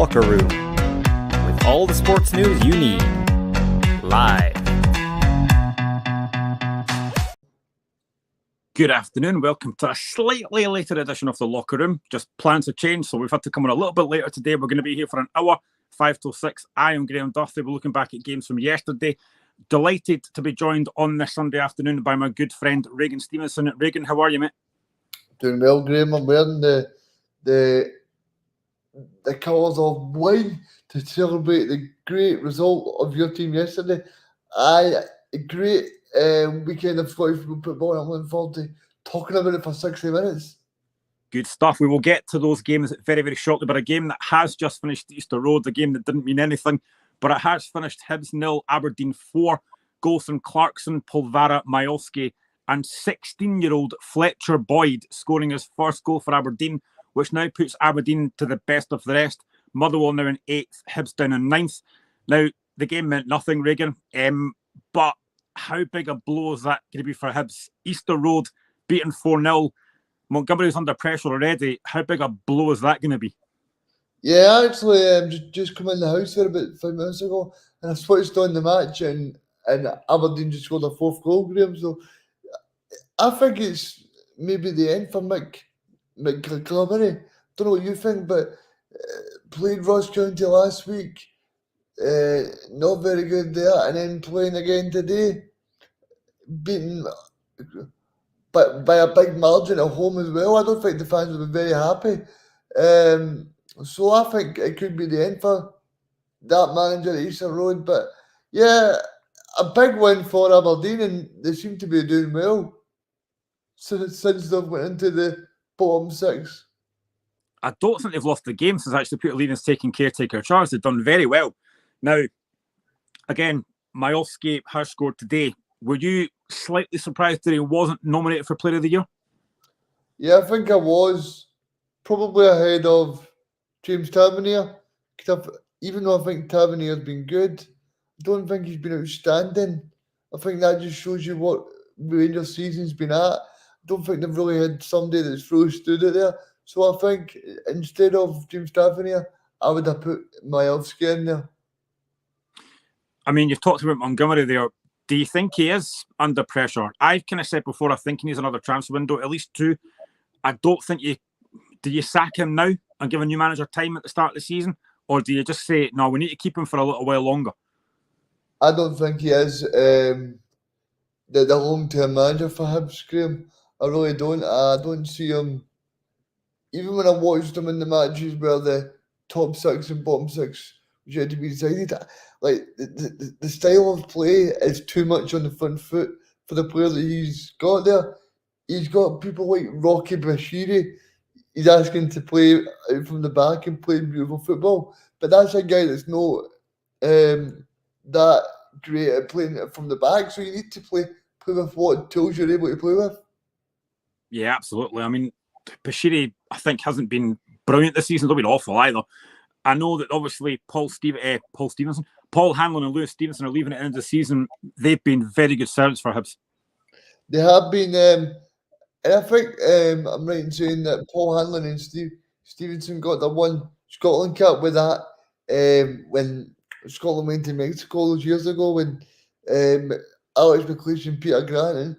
Locker Room, with all the sports news you need, live. Good afternoon, welcome to a slightly later edition of the Locker Room. Just plans have changed, so we've had to come on a little bit later today. We're going to be here for an hour, 5 till 6. I am Graham Duffy. We're looking back at games from yesterday. Delighted to be joined on this Sunday afternoon by my good friend Regan Stevenson. Regan, how are you, mate? Doing well, Graham. I'm wearing the colours of wine to celebrate the great result of your team yesterday. A great weekend of Scottish football. I'm looking forward to talking about it for 60 minutes. Good stuff. We will get to those games very, very shortly, but a game that has just finished at Easter Road, a game that didn't mean anything, but it has finished Hibs 0, Aberdeen 4, goals from Clarkson, Polvara, Majolski, and 16-year-old Fletcher Boyd scoring his first goal for Aberdeen, which now puts Aberdeen to the best of the rest. Motherwell now in 8th, Hibs down in 9th. Now, the game meant nothing, Regan, but how big a blow is that going to be for Hibs? Easter Road beaten 4-0. Montgomery's under pressure already. How big a blow is that going to be? Yeah, actually, just come in the house there about 5 minutes ago, and I switched on the match, and Aberdeen just scored a fourth goal, Graham. So I think it's maybe the end for Mick McClummery. Don't know what you think, but played Ross County last week, not very good there, and then playing again today, beaten by a big margin at home as well. I don't think the fans will be very happy. So I think it could be the end for that manager at Easter Road. But yeah, a big win for Aberdeen, and they seem to be doing well since they've went into the bottom 6. I don't think they've lost the game since actually Peter Leven's taking caretaker charge. They've done very well. Now, again, Majolski has scored today. Were you slightly surprised that he wasn't nominated for Player of the Year? Yeah, I think I was probably ahead of James Tavernier. Even though I think Tavernier's been good, I don't think he's been outstanding. I think that just shows you what Rangers' season's been at. I don't think they've really had somebody that's really stood out there. So I think instead of James Tavernier, I would have put Majolski in there. I mean, you've talked about Montgomery there. Do you think he is under pressure? I've kind of said before, I think he needs another transfer window, at least 2. I don't think do you sack him now and give a new manager time at the start of the season? Or do you just say, no, we need to keep him for a little while longer? I don't think he is the long-term manager for Hibs, Graham. I really don't. I don't see him. Even when I watched him in the matches where the top 6 and bottom 6 was yet to be decided, like the style of play is too much on the front foot for the player that he's got there. He's got people like Rocky Bashiri. He's asking to play out from the back and play beautiful football. But that's a guy that's not that great at playing it from the back. So you need to play with what tools you're able to play with. Yeah, absolutely. I mean, Bashiri, I think, hasn't been brilliant this season. They've been awful either. I know that obviously Paul Hanlon and Lewis Stevenson are leaving at the end of the season. They've been very good servants for Hibs. They have been, and I think I'm right in saying that Paul Hanlon and Stevenson got the one Scotland cap with that when Scotland went to Mexico those years ago when Alex McLeish and Peter Grant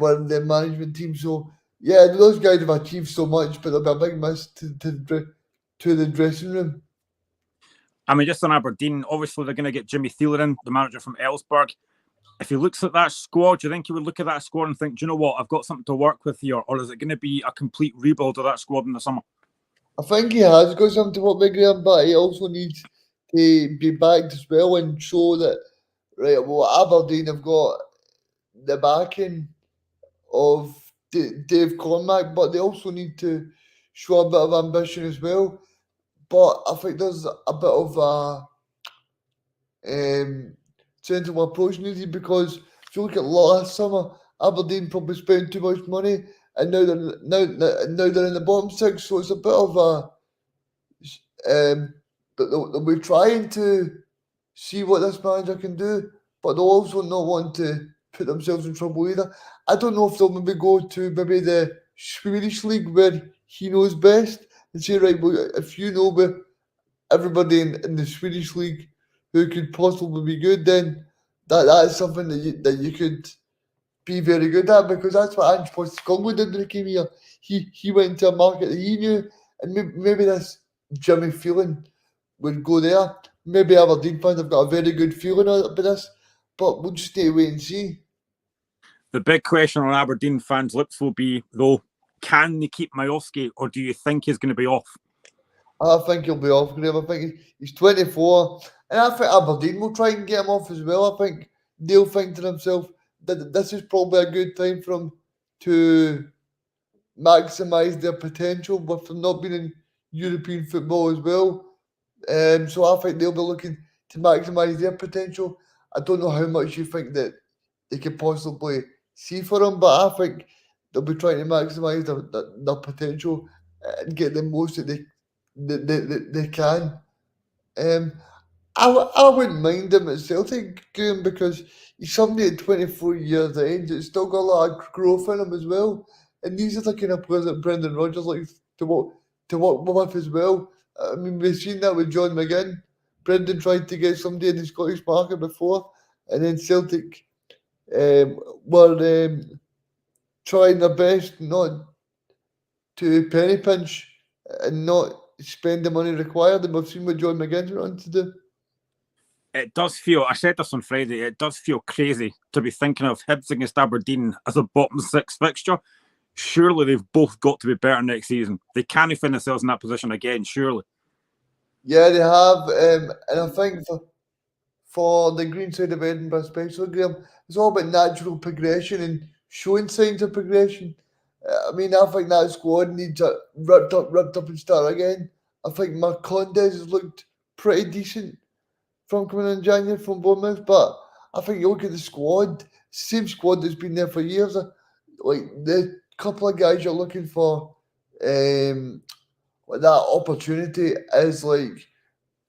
were in the management team. So yeah, those guys have achieved so much, but they'll be a big miss to the dressing room. I mean, just on Aberdeen, obviously they're going to get Jimmy Thielen in, the manager from Ellsberg. If he looks at that squad, do you think he would look at that squad and think, do you know what, I've got something to work with here? Or is it going to be a complete rebuild of that squad in the summer? I think he has got something to work with, Graham, but he also needs to be backed as well and show that, right, well, Aberdeen have got the backing of Dave Cormack, but they also need to show a bit of ambition as well. But I think there's a bit of a sensible approach needed, because if you look at last summer, Aberdeen probably spent too much money, and now they're in the bottom 6. So it's a bit of a they'll be trying to see what this manager can do, but they'll also not want to put themselves in trouble either. I don't know if they'll maybe go to the Swedish league where he knows best and say, right, well, if you know everybody in the Swedish league who could possibly be good, then that's something that you could be very good at, because that's what Ange Postecoglou did when he came here. He went into a market that he knew, and maybe this Jimmy feeling would go there. Maybe Aberdeen fans have got a very good feeling about this, but we'll just need to wait and see. The big question on Aberdeen fans' lips will be, though, can they keep Majowski, or do you think he's going to be off? I think he'll be off, Graham. I think he's 24, and I think Aberdeen will try and get him off as well. I think they'll think to themselves that this is probably a good time for him to maximise their potential with them not being in European football as well. So I think they'll be looking to maximise their potential. I don't know how much you think that they could possibly see for him, but I think they'll be trying to maximise their potential and get the most that they can. I wouldn't mind him at Celtic, Graham, because he's somebody at 24 years of age that's still got a lot of growth in him as well. And these are the kind of players that Brendan Rodgers likes to work with as well. I mean, we've seen that with John McGinn. Brendan tried to get somebody in the Scottish market before, and then Celtic were trying their best not to penny pinch and not spend the money required. And we've seen what John McGinn went on to do. It does feel, I said this on Friday, it does feel crazy to be thinking of Hibs against Aberdeen as a bottom six fixture. Surely they've both got to be better next season. They can't find themselves in that position again, surely. Yeah, they have. And I think for the green side of Edinburgh especially, Graham, it's all about natural progression and showing signs of progression. I mean, I think that squad needs a ripped up and start again. I think Marcondes has looked pretty decent from coming in January from Bournemouth, but I think you look at the squad, same squad that's been there for years. Like the couple of guys you're looking for, like that opportunity is like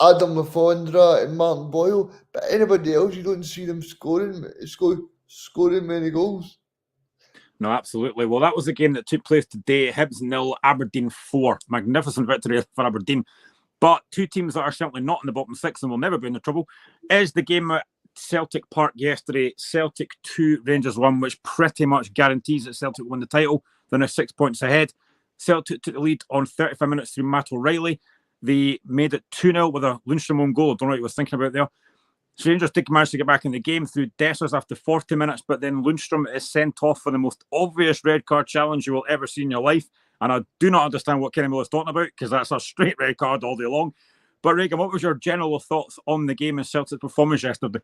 Adam Lafondra and Martin Boyle, but anybody else you don't see them scoring many goals. No, absolutely. Well, that was the game that took place today. Hibs 0, Aberdeen 4. Magnificent victory for Aberdeen. But two teams that are certainly not in the bottom six and will never be in the trouble is the game at Celtic Park yesterday. Celtic 2, Rangers 1, which pretty much guarantees that Celtic win the title. They're now 6 points ahead. Celtic took the lead on 35 minutes through Matt O'Reilly. They made it 2-0 with a Lundstrom own goal. I don't know what he was thinking about there. Rangers did manage to get back in the game through Dessers after 40 minutes, but then Lundstrom is sent off for the most obvious red card challenge you will ever see in your life. And I do not understand what Kenny Miller's talking about, because that's a straight red card all day long. But Reagan, what was your general thoughts on the game and Celtic's performance yesterday?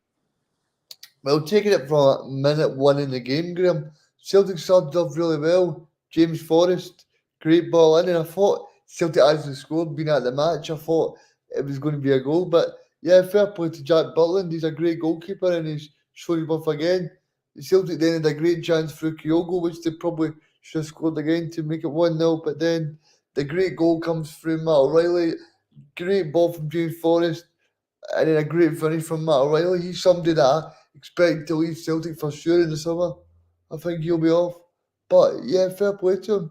Well, taking it from minute one in the game, Graham, Celtic started off really well. James Forrest, great ball in, and I thought Celtic actually scored being at the match. I thought it was going to be a goal, but yeah, fair play to Jack Butland. He's a great goalkeeper and he's showing his worth again. Celtic then had a great chance through Kyogo, which they probably should have scored again to make it 1-0, but then the great goal comes through Matt O'Reilly. Great ball from James Forrest, and then a great finish from Matt O'Reilly. He's somebody that I expect to leave Celtic for sure in the summer. I think he'll be off. But yeah, fair play to him.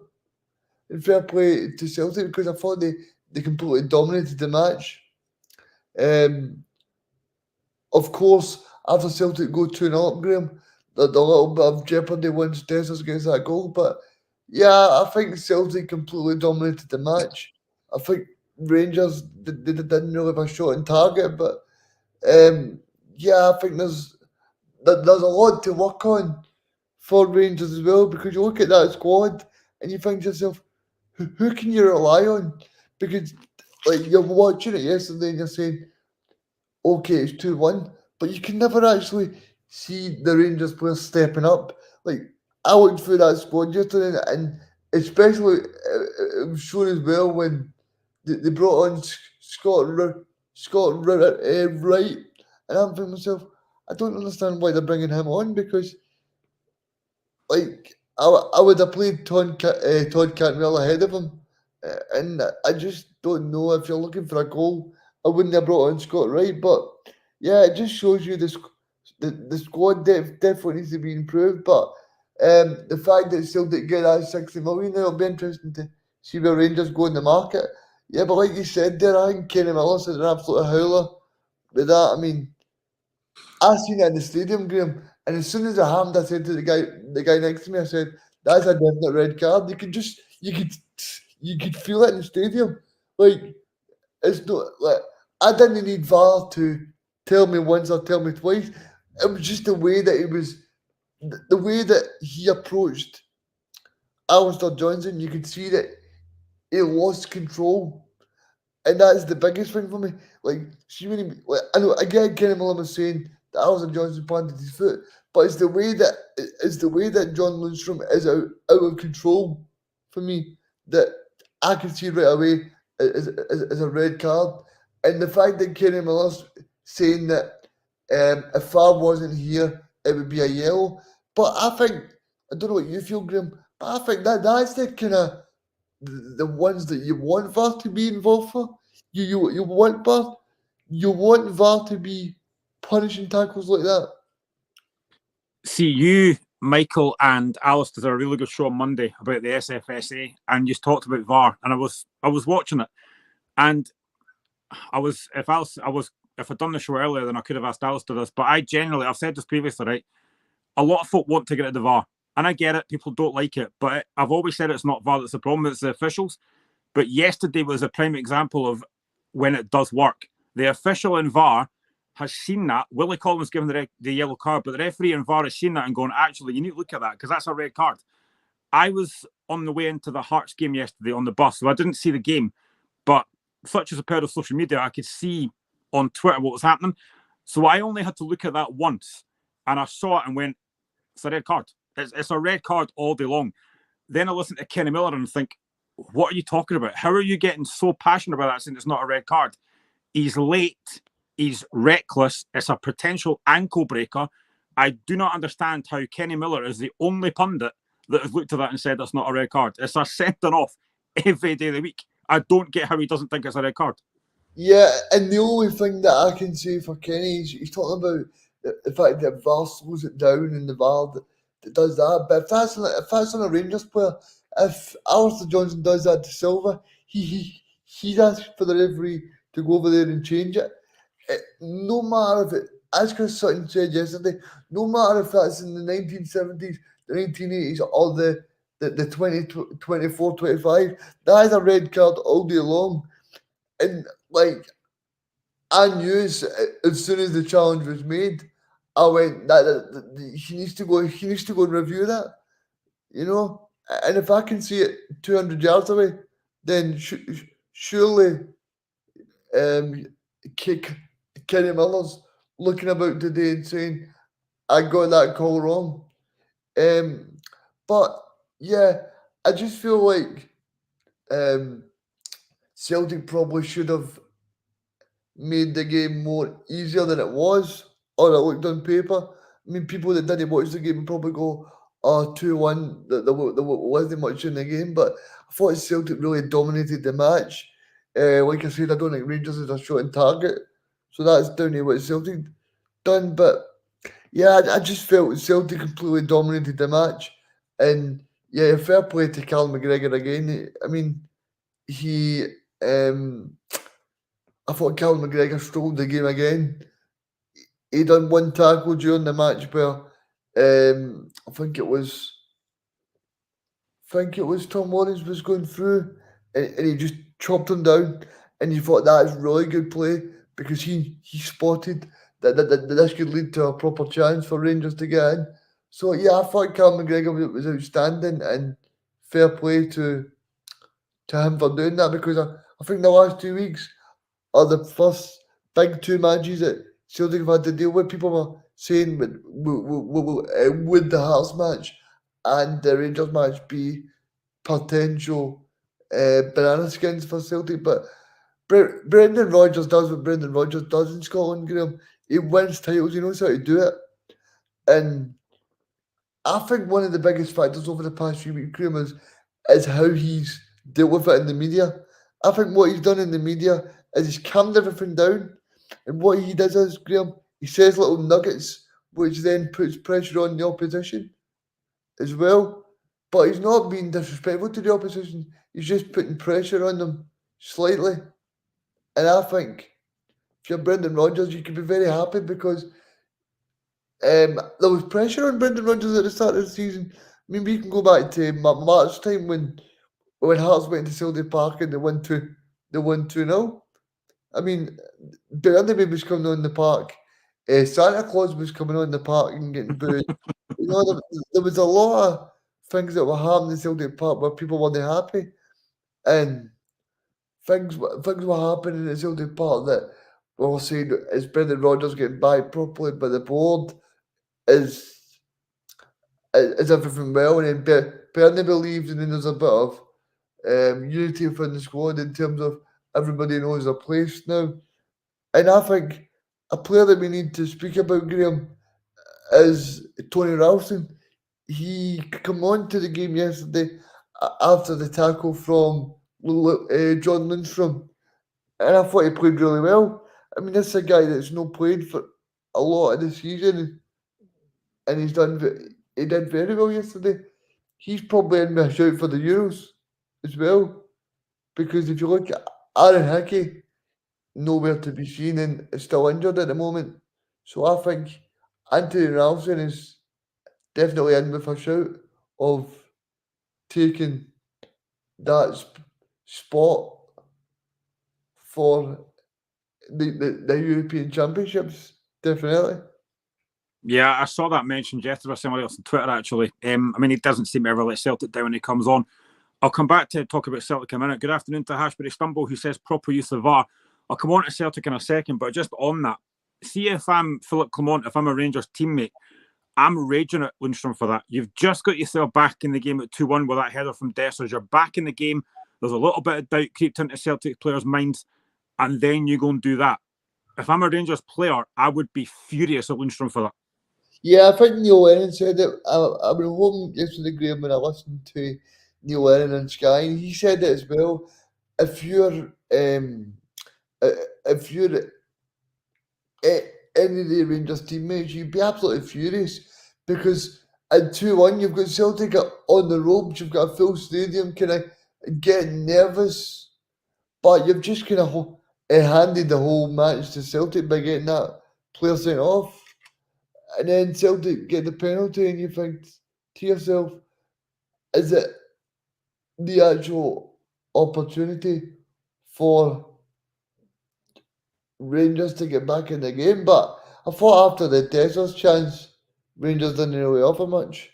And fair play to Celtic, because I thought they completely dominated the match. Of course, after Celtic go 2-0 up, Graham, the little bit of jeopardy once Dessers gets that goal. But yeah, I think Celtic completely dominated the match. I think Rangers didn't really have a shot on target, but yeah, I think there's a lot to work on for Rangers as well, because you look at that squad and you think to yourself, who can you rely on? Because like you're watching it yesterday and you're saying, okay, it's 2-1, but you can never actually see the Rangers players stepping up. Like, I looked through that squad yesterday, and especially it was shown as well when they brought on Scott Wright, and I'm thinking to myself, I don't understand why they're bringing him on, because like I would have played Todd Cantwell ahead of him, and I just don't know. If you're looking for a goal, I wouldn't have brought on Scott Wright. But yeah, it just shows you the squad depth definitely needs to be improved. But the fact that Celtic get that 60 million, it'll be interesting to see where Rangers go in the market. Yeah, but like you said there, I think Kenny Miller's an absolute howler with that. I mean, I seen it in the stadium, Graham, and as soon as it happened, I said to the guy next to me, I said, "That's a definite red card." You could feel it in the stadium. Like it's not like I didn't need VAR to tell me once or tell me twice. It was just the way that it was, the way that he approached Alistair Johnson. You could see that he lost control, and that's the biggest thing for me. Like, see when he, like, I know again, Kenny Miller was saying that Alistair Johnson planted his foot, but it's the way that John Lundstrom is out of control for me that I can see right away as a red card, and the fact that Kenny Miller's saying that if Far wasn't here, it would be a yellow. But I think I don't know what you feel, Graham, but I think that's the kind of the ones that you want VAR to be involved for. You want VAR, you want VAR to be punishing tackles like that. See, you, Michael, and Alice did a really good show on Monday about the SFSA, and you talked about VAR, and I was watching it, and if I'd done the show earlier, then I could have asked Alice to this. But I've said this previously, right? A lot of folk want to get rid of the VAR, and I get it. People don't like it, but I've always said it's not VAR that's the problem; it's the officials. But yesterday was a prime example of when it does work. The official in VAR has seen that. Willie Collins given the yellow card, but the referee in VAR has seen that and gone, actually, you need to look at that because that's a red card. I was on the way into the Hearts game yesterday on the bus, so I didn't see the game. But such as a power of social media, I could see on Twitter what was happening. So I only had to look at that once, and I saw it and went, it's a red card. It's a red card all day long. Then I listened to Kenny Miller and think, what are you talking about? How are you getting so passionate about that saying it's not a red card? He's late. He's reckless. It's a potential ankle breaker. I do not understand how Kenny Miller is the only pundit that has looked at that and said that's not a red card. It's a sending off every day of the week. I don't get how he doesn't think it's a red card. Yeah, and the only thing that I can say for Kenny is he's talking about the fact that VAR slows it down and the VAR that does that. But if that's on a Rangers player, if Alistair Johnson does that to Silva, he's asked for the referee to go over there and change it. No matter if it, as Chris Sutton said yesterday, no matter if that's in the 1970s, the 1980s, or the 2024, 25, that is a red card all day long. And like I knew as soon as the challenge was made, I went he needs to go. He needs to go and review that. You know, and if I can see it 200 yards away, then surely um, kick Kenny Miller's looking about today and saying I got that call wrong. Um, but yeah, I just feel like Celtic probably should have made the game more easier than it was, or it looked on paper. I mean, people that didn't watch the game probably go, "Oh, 2-1." There wasn't much in the game, but I thought Celtic really dominated the match. Like I said, I don't think Rangers is a shot on target, so that's down to what Celtic done. But yeah, I just felt Celtic completely dominated the match, and yeah, fair play to Cal McGregor again. I mean, he. I thought Cal McGregor stole the game again. He done one tackle during the match where I think it was Tom Lawrence was going through, and he just chopped him down. And you thought that is really good play because he spotted that this could lead to a proper chance for Rangers to get in. So yeah, I thought Cal McGregor was outstanding, and fair play to him for doing that because I think the last 2 weeks are the first big two matches that Celtic have had to deal with. People were saying, would the Hearts match and the Rangers match be potential banana skins for Celtic? But Brendan Rodgers does what Brendan Rodgers does in Scotland, Graham. He wins titles, he knows how to do it. And I think one of the biggest factors over the past few weeks, Graham, is how he's dealt with it in the media. I think what he's done in the media is he's calmed everything down. And what he does is, Graham, he says little nuggets, which then puts pressure on the opposition as well. But he's not being disrespectful to the opposition. He's just putting pressure on them slightly. And I think if you're Brendan Rodgers, you can be very happy because there was pressure on Brendan Rodgers at the start of the season. I mean, we can go back to March time when Hearts went to Celtic Park and they won 2-0. I mean, Bernabeu was coming on the park. Santa Claus was coming on the park and getting booed. There was a lot of things that were happening in Celtic Park where people weren't happy, and things were happening in Celtic Park that we were saying is Brendan Rodgers getting backed properly by the board? Is is everything well? And then Bernabeu leaves, and then there's a bit of unity within the squad in terms of everybody knows their place now. And I think a player that we need to speak about, Graham, is Tony Ralston. He come on to the game yesterday after the tackle from John Lundstrom, and I thought he played really well. I mean, this is a guy that's not played for a lot of the season, and he did very well yesterday. He's probably in my shout for the Euros as well, because if you look at Aaron Hickey, nowhere to be seen and is still injured at the moment. So I think Anthony Ralston is definitely in with a shout of taking that spot for the European Championships. Definitely. Yeah, I saw that mentioned yesterday by somebody else on Twitter, actually. I mean, he doesn't seem to ever let Celtic down when he comes on. I'll come back to talk about Celtic in a minute. Good afternoon to Hashbury Stumble, who says proper use of VAR. I'll come on to Celtic in a second, but just on that, see if I'm Philip Clement, if I'm a Rangers teammate, I'm raging at Lundstrom for that. You've just got yourself back in the game at 2-1 with that header from Dessers. You're back in the game. There's a little bit of doubt creeped into Celtic players' minds, and then you go and do that. If I'm a Rangers player, I would be furious at Lundstrom for that. Yeah, I think Neil Lennon said it. I was home yesterday, Graham, when I listened to Neil Lennon on Sky, and he said it as well. If you're if you're any of the Rangers teammates, you'd be absolutely furious because at 2-1, you've got Celtic on the ropes, you've got a full stadium, kind of getting nervous, but you've just kind of handed the whole match to Celtic by getting that player sent off. And then Celtic get the penalty, and you think to yourself, is it the actual opportunity for Rangers to get back in the game? But I thought after the Dessers chance, Rangers didn't really offer much.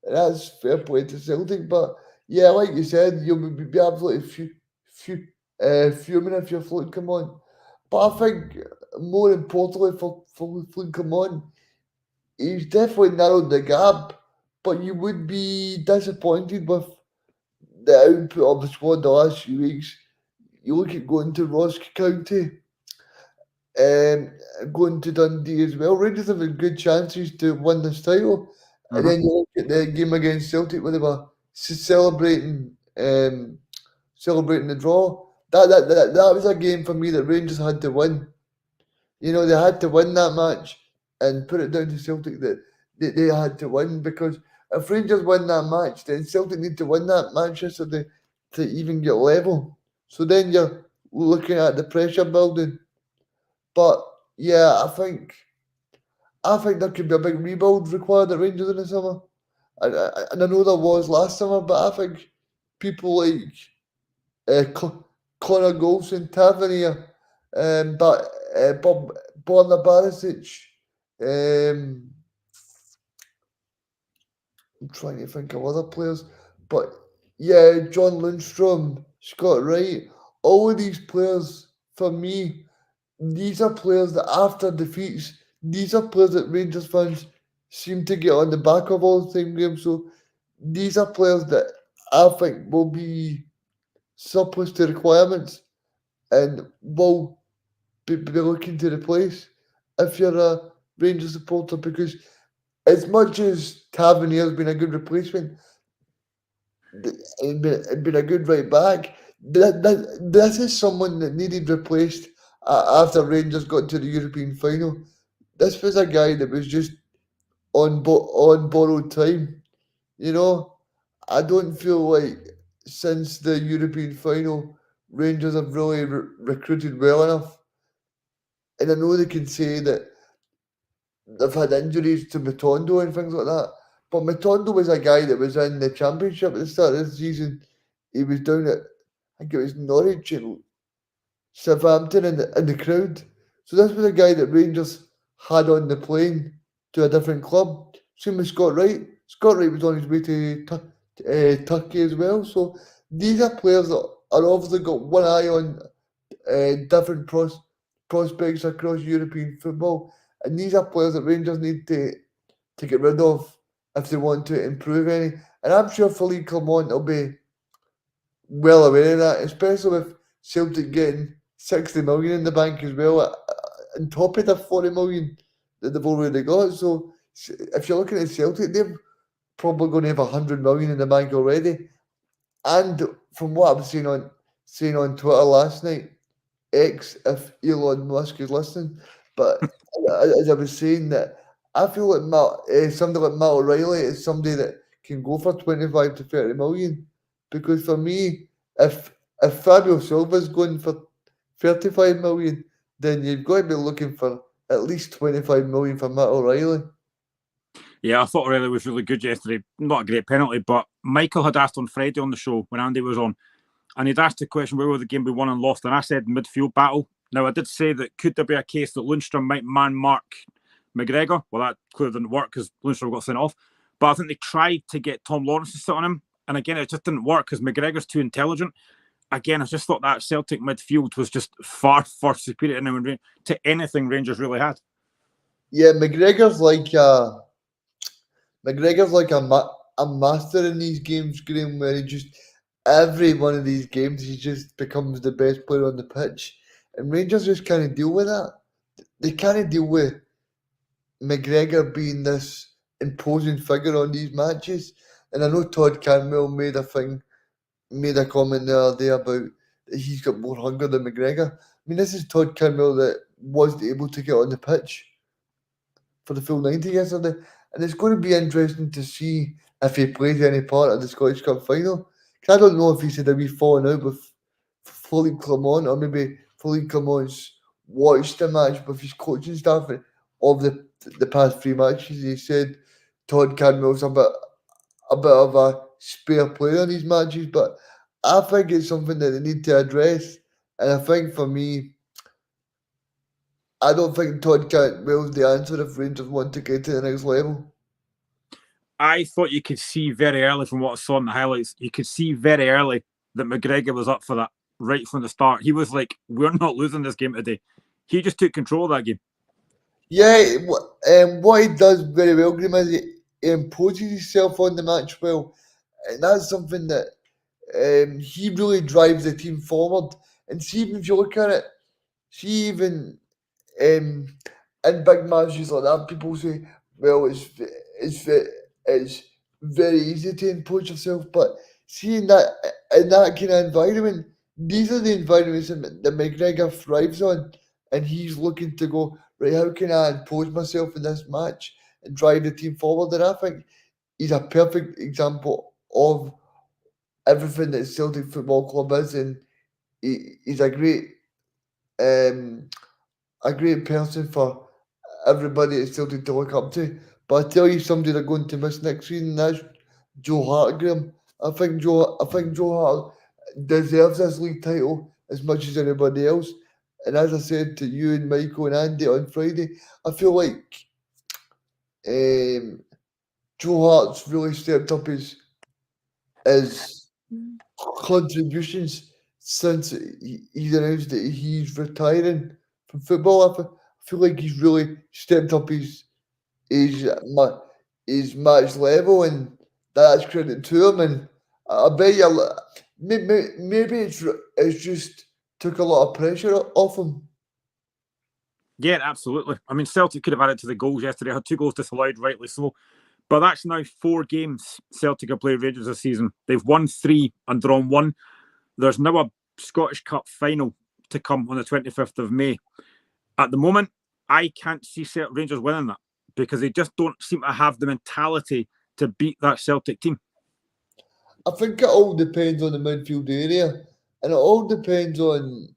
And that's fair play to Celtic. But yeah, like you said, you'll be absolutely fuming if your Floyd come on. But I think more importantly for Floyd come on, he's definitely narrowed the gap, but you would be disappointed with the output of the squad the last few weeks. You look at going to Ross County and going to Dundee as well. Rangers have had good chances to win this title. And then you look at the game against Celtic where they were celebrating celebrating the draw. That was a game for me that Rangers had to win. You know, they had to win that match and put it down to Celtic that they had to win, because if Rangers win that match, then Celtic need to win that match yesterday to even get level. So then you're looking at the pressure building. But yeah, I think there could be a big rebuild required at Rangers in the summer. And I know there was last summer, but I think people like Connor Golson, Tavernier, Borna Barisic, I'm trying to think of other players, but yeah, John Lundstrom, Scott Wright, all of these players, for me, these are players that after defeats, these are players that Rangers fans seem to get on the back of all the time, Graham. So these are players that I think will be surplus to requirements and will be looking to replace if you're a Rangers supporter, because as much as Tavernier has been a good replacement and been a good right back, this is someone that needed replaced after Rangers got to the European final. This was a guy that was just on borrowed time. You know, I don't feel like since the European final Rangers have really recruited well enough. And I know they can say that they've had injuries to Matondo and things like that. But Matondo was a guy that was in the Championship at the start of the season. He was down at, I think it was Norwich and Southampton in the crowd. So this was a guy that Rangers had on the plane to a different club. Same with Scott Wright. Scott Wright was on his way to Turkey as well. So these are players that are obviously got one eye on different prospects across European football. And these are players that Rangers need to get rid of if they want to improve any. And I'm sure Philippe Clement will be well aware of that, especially with Celtic getting 60 million in the bank as well, on top of the 40 million that they've already got. So if you're looking at Celtic, they're probably going to have 100 million in the bank already. And from what I was seeing on Twitter last night, X, if Elon Musk is listening, but as I was saying, that I feel like somebody like Matt O'Reilly is somebody that can go for 25 to 30 million. Because for me, if Fabio Silva's going for 35 million, then you've got to be looking for at least 25 million for Matt O'Reilly. Yeah, I thought O'Reilly was really good yesterday. Not a great penalty, but Michael had asked on Friday on the show when Andy was on, and he'd asked the question, where will the game be won and lost? And I said midfield battle. Now, I did say that could there be a case that Lundstrom might man-mark McGregor? Well, that clearly didn't work because Lundstrom got sent off. But I think they tried to get Tom Lawrence to sit on him. And again, it just didn't work because McGregor's too intelligent. Again, I just thought that Celtic midfield was just far, far superior to anything Rangers really had. Yeah, McGregor's like a master in these games, Graham, where he just, every one of these games, he just becomes the best player on the pitch. And Rangers just can't deal with that. They can't deal with McGregor being this imposing figure on these matches. And I know Todd Canwell made a comment the other day about that he's got more hunger than McGregor. I mean, this is Todd Canwell that wasn't able to get on the pitch for the full 90 yesterday. And it's going to be interesting to see if he plays any part of the Scottish Cup final. Because I don't know if he said a wee falling out with Philippe Clement, or maybe Philippe Clement's watched the match with his coaching staff of the past 3 matches. He said Todd Canwell's a bit of a spare player in these matches, but I think it's something that they need to address. And I think for me, I don't think Todd Cantwell's the answer if Rangers want to get to the next level. I thought you could see very early from what I saw in the highlights, you could see very early that McGregor was up for that right from the start. He was like, we're not losing this game today. He just took control of that game. Yeah, what he does very well, Graham, is he imposes himself on the match well. And that's something that he really drives the team forward. And see, even if you look at it, see, even in big matches like that, people say, well, it's very easy to impose yourself. But see, in that kind of environment, these are the environments that McGregor thrives on. And he's looking to go, right, how can I impose myself in this match and drive the team forward? And I think he's a perfect example of everything that Celtic Football Club is, and he's a great person for everybody at Celtic to look up to. But I tell you, somebody they're going to miss next season, that's Joe Hart, Graham. I think Joe Hart deserves this league title as much as anybody else. And as I said to you and Michael and Andy on Friday, I feel like Joe Hart's really stepped up his contributions since he's announced that he's retiring from football. I feel like he's really stepped up his match level, and that's credit to him. And I bet you, maybe it's just took a lot of pressure off him. Yeah, absolutely. I mean, Celtic could have added to the goals yesterday. Had 2 goals disallowed, rightly so. But that's now 4 games Celtic have played Rangers this season. They've won 3 and drawn 1. There's now a Scottish Cup final to come on the 25th of May. At the moment, I can't see Rangers winning that because they just don't seem to have the mentality to beat that Celtic team. I think it all depends on the midfield area, And it all depends on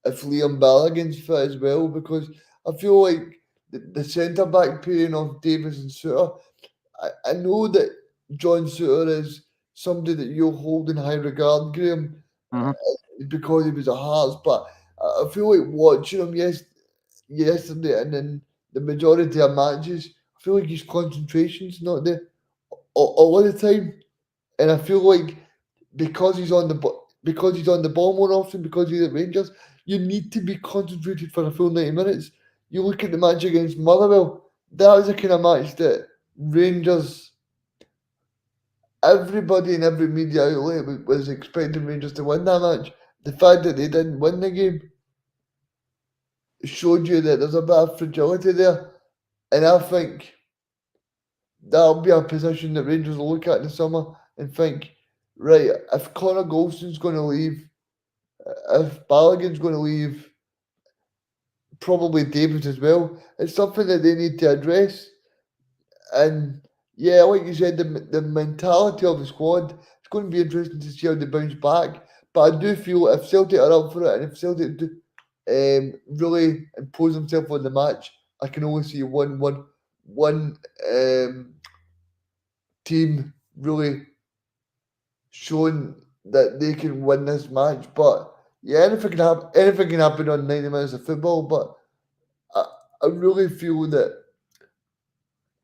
if Liam Balogun's fit as well, because I feel like the centre back pairing of Davis and Suter, I know that John Suter is somebody that you'll hold in high regard, Graham, Mhm. because he was a Hearts, but I feel like watching him yesterday and in the majority of matches, I feel like his concentration's not there all the time. And I feel like because because he's on the ball more often, because he's at Rangers, you need to be concentrated for a full 90 minutes. You look at the match against Motherwell, that was the kind of match that Rangers, everybody in every media outlet was expecting Rangers to win that match. The fact that they didn't win the game showed you that there's a bit of fragility there. And I think that'll be a position that Rangers will look at in the summer and think, right, if Connor Golson's going to leave, if Balogun's going to leave, probably Davis as well, it's something that they need to address. And yeah, like you said, the mentality of the squad, it's going to be interesting to see how they bounce back. But I do feel if Celtic are up for it and if Celtic do really impose themselves on the match, I can only see one team really showing that they can win this match. But yeah, anything can happen on 90 minutes of football. But I really feel that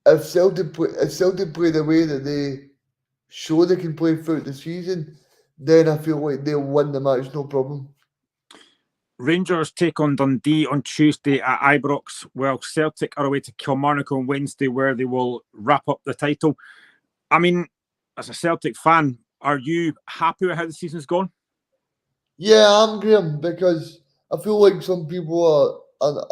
if Celtic play the way that they show they can play throughout the season, then I feel like they'll win the match no problem. Rangers take on Dundee on Tuesday at Ibrox, while Celtic are away to Kilmarnock on Wednesday, where they will wrap up the title. I mean, as a Celtic fan, are you happy with how the season's gone? Yeah, I'm Graham because I feel like some people are now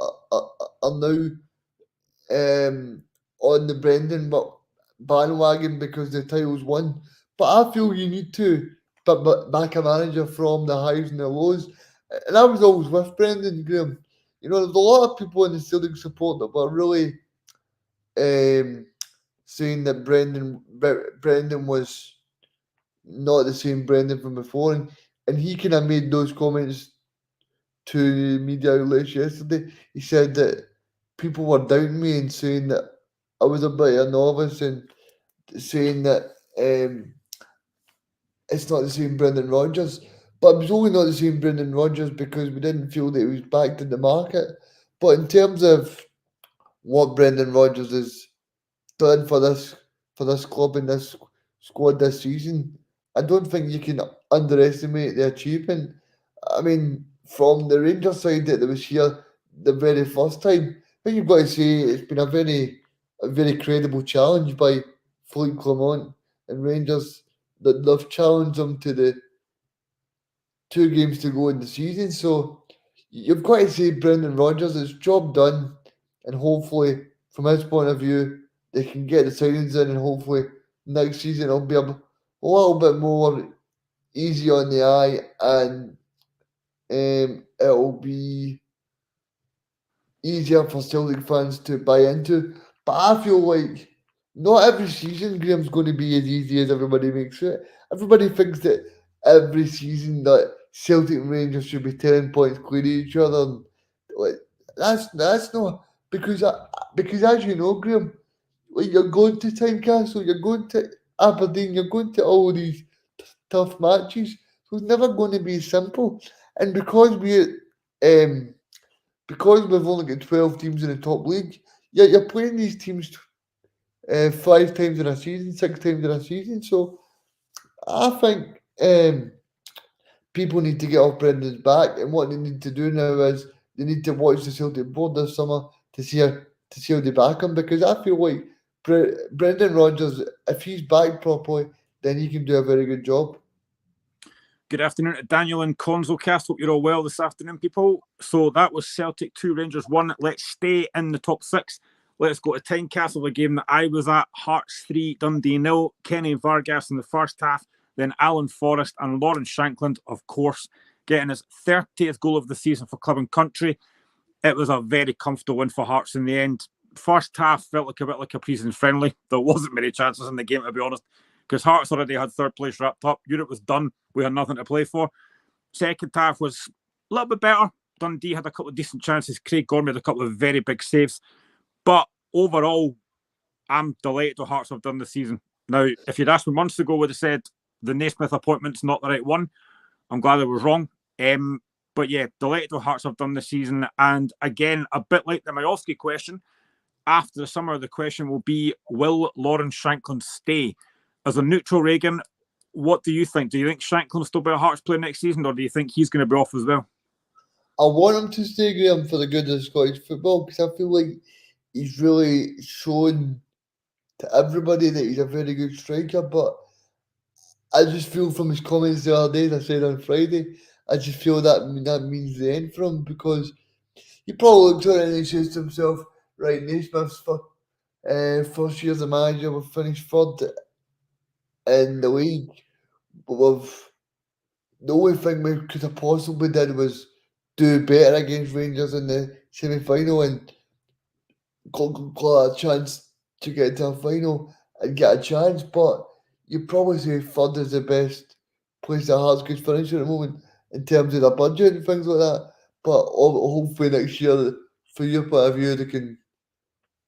on the Brendan but bandwagon because the title's won. But I feel you need to back a manager from the highs and the lows. And I was always with Brendan Graham. You know, there's a lot of people in the Celtic support that were really saying that Brendan was not the same Brendan from before, and he kind of made those comments to media outlets yesterday. He said that people were doubting me and saying that I was a bit of a novice and saying that it's not the same Brendan Rodgers. But it was only not the same Brendan Rodgers because we didn't feel that he was backed in the market. But in terms of what Brendan Rodgers has done for this club and this squad this season, I don't think you can underestimate the achievement. I mean, from the Rangers side that was here the very first time, I think you've got to say it's been a very credible challenge by Philippe Clement and Rangers that they've challenged them to the 2 games to go in the season. So you've got to say Brendan Rodgers, it's job done, and hopefully, from his point of view, they can get the signings in, and hopefully next season it'll be a little bit more easy on the eye, and it'll be easier for Celtic fans to buy into. But I feel like not every season Graham's going to be as easy as everybody makes it. Everybody thinks that every season that Celtic and Rangers should be 10 points clear of each other. And, like, that's not because as you know, Graham, like you're going to Tynecastle, you're going to Aberdeen, you're going to all these tough matches. So it's never going to be simple. And because we've only got 12 teams in the top league, yeah, you're playing these teams 5 times in a season, 6 times in a season. So I think people need to get off Brendan's back, and what they need to do now is they need to watch the Celtic board this summer to see how they back him, because I feel like Brendan Rodgers, if he's back properly, then he can do a very good job. Good afternoon to Daniel and Consolcast. Hope you're all well this afternoon, people. So that was Celtic 2, Rangers 1. Let's stay in the top 6. Let's go to Tynecastle, the game that I was at. Hearts 3, Dundee 0. Kenny Vargas in the first half. Then Alan Forrest and Lawrence Shankland, of course, getting his 30th goal of the season for club and country. It was a very comfortable win for Hearts in the end. First half felt like a bit like a pre-season friendly. There wasn't many chances in the game, to be honest, because Hearts already had third place wrapped up. Europe was done. We had nothing to play for. Second half was a little bit better. Dundee had a couple of decent chances. Craig Gormley had a couple of very big saves. But overall, I'm delighted with Hearts have done this season. Now, if you'd asked me months ago, I would have said the Naismith appointment's not the right one. I'm glad I was wrong. But yeah, delighted with Hearts have done this season. And again, a bit like the Majowski question, after the summer, the question will be, will Lawrence Shankland stay? As a neutral, Reagan, what do you think? Do you think Shankland will still be a Hearts player next season, or do you think he's going to be off as well? I want him to stay, Graham, for the good of Scottish football, because I feel like he's really shown to everybody that he's a very good striker, but I just feel from his comments the other day, as I said on Friday, I just feel that means the end for him, because he probably looks at it and he says to himself, right, Naismith's first year as a manager, we've finished third in the league, but the only thing we could have possibly did was do better against Rangers in the semi-final and got a chance to get to a final and get a chance, but you probably say third is the best place that Hearts could finish at the moment in terms of the budget and things like that. But hopefully next year, for your point of view, they can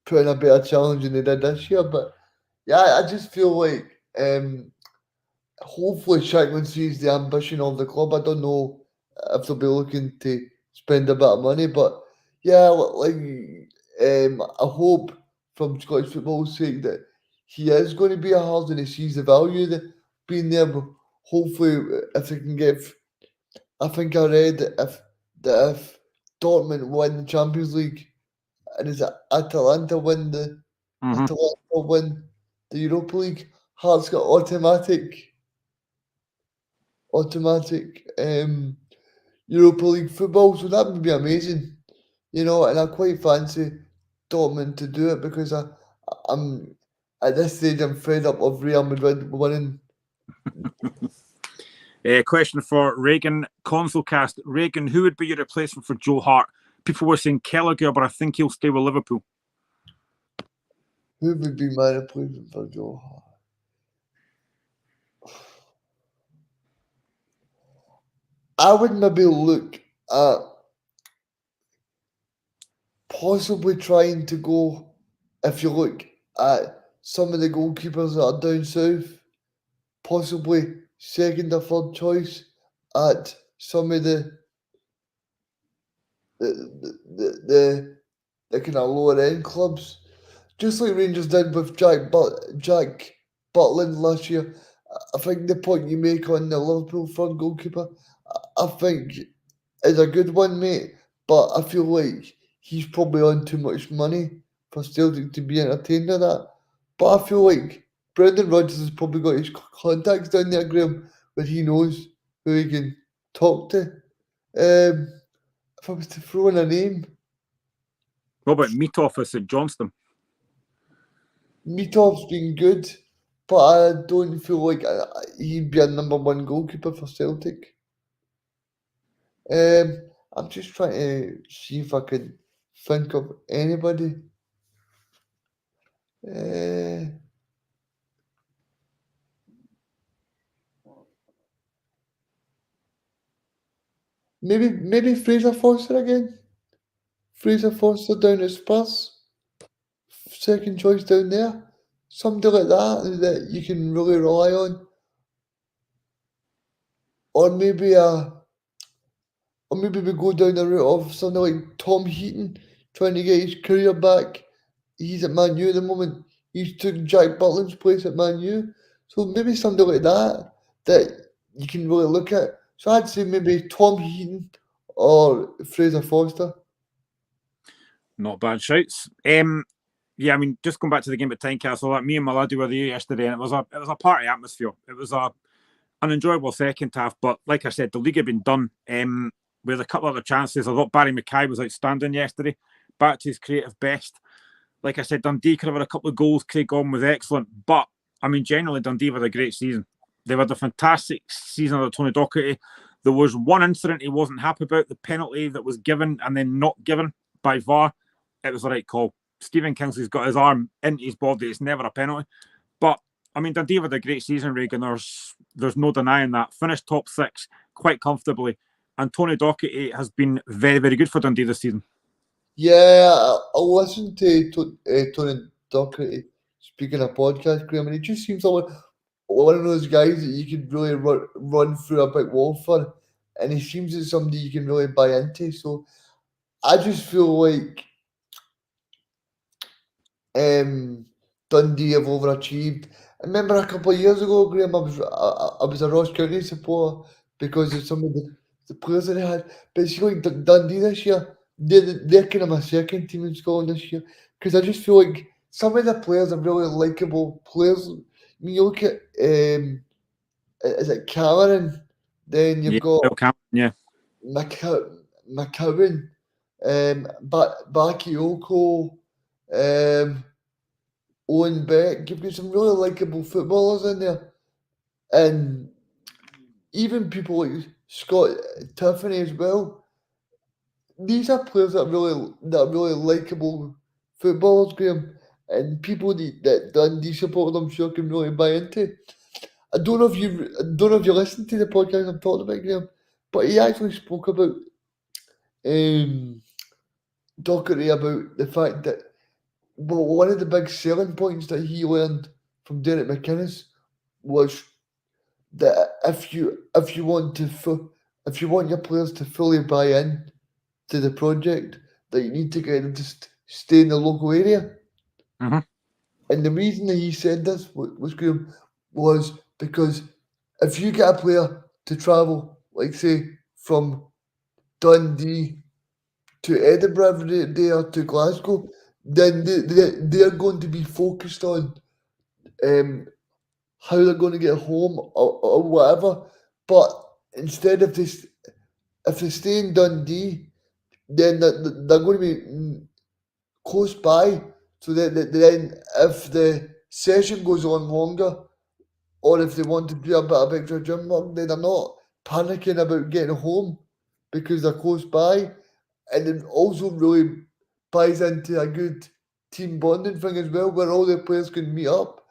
put in a better challenge than they did this year. But yeah, I just feel like hopefully Shankland sees the ambition of the club. I don't know if they'll be looking to spend a bit of money, but yeah, I hope from Scottish football's sake that he is going to be a Hearts and he sees the value that being there. But hopefully, if they can get, I think I read that if Dortmund win the Champions League and is it Atalanta win the Europa League, Hearts got automatic Europa League football, so that would be amazing, and I quite fancy Dortmund to do it because I'm at this stage I'm fed up of Real Madrid winning. Question for Reagan, Consolecast. Reagan, who would be your replacement for Joe Hart? People were saying Gallagher, but I think he'll stay with Liverpool. Who would be my replacement for Joe Hart? I would maybe look at possibly trying to go, if you look at some of the goalkeepers that are down south, possibly second or third choice at some of the kind of lower end clubs, just like Rangers did with Jack Butland last year. I think the point you make on the Liverpool front goalkeeper, I think is a good one, mate. But I feel like he's probably on too much money for Celtic to be entertained by that. But I feel like Brendan Rodgers has probably got his contacts down there, Graham, where he knows who he can talk to. If I was to throw in a name, what about Meathoff at St Johnstone? Meathoff's been good, but I don't feel like he'd be a number one goalkeeper for Celtic. I'm just trying to see if I can think of anybody. Maybe Fraser Forster again. Fraser Forster down at Spurs. Second choice down there. Something like that you can really rely on. Or maybe we go down the route of something like Tom Heaton trying to get his career back. He's at Man U at the moment. He's took Jack Butland's place at Man U. So maybe something like that you can really look at. So I'd say maybe Tom Heaton or Fraser Forster. Not bad shouts. Yeah, I mean, just going back to the game at Tynecastle, me and my laddie were there yesterday, and it was a party atmosphere. It was an enjoyable second half, but like I said, the league had been done. With a couple of other chances, I thought Barry Mackay was outstanding yesterday, back to his creative best. Like I said, Dundee could have had a couple of goals. Craig Gorman was excellent, but I mean, generally, Dundee had a great season. They've had a fantastic season under Tony Docherty. There was one incident he wasn't happy about, the penalty that was given and then not given by VAR. It was the right call. Stephen Kingsley's got his arm into his body. It's never a penalty. But, I mean, Dundee had a great season, Reagan. There's no denying that. Finished top 6. quite comfortably. And Tony Docherty has been very, very good for Dundee this season. Yeah, I listened to Tony Docherty speaking a podcast, Graham, and he just seems like one of those guys that you could really run through a brick wall for, and he seems like somebody you can really buy into. So I just feel like Dundee have overachieved. I remember a couple of years ago, Graham, I was a Ross County supporter because of some of the players that they had. But it's like Dundee this year, they're kind of my second team in Scotland this year because I just feel like some of the players are really likable players. I mean, you look at is it Cameron? Then you've got Bill Cameron, yeah. McCowan, Bakayoko, Owen Beck. You've got some really likable footballers in there, and even people like Scott Tiffany as well. These are players that are really likable footballers, Graham, and people that Dundee support, I'm sure, can really buy into. I don't know if you listened to the podcast I'm talking about, Graham, but he actually spoke about Docherty about the fact that one of the big selling points that he learned from Derek McInnes was that if you want your players to fully buy in to the project, that you need to get them to stay in the local area. Mhm. And the reason that he said this was Graham, was because if you get a player to travel, like say from Dundee to Edinburgh every day or to Glasgow, then they're going to be focused on how they're going to get home or whatever. But instead, if they stay in Dundee, then they're going to be close by. So then if the session goes on longer, or if they want to do a bit of extra gym work, then they're not panicking about getting home because they're close by. And it also really buys into a good team bonding thing as well, where all the players can meet up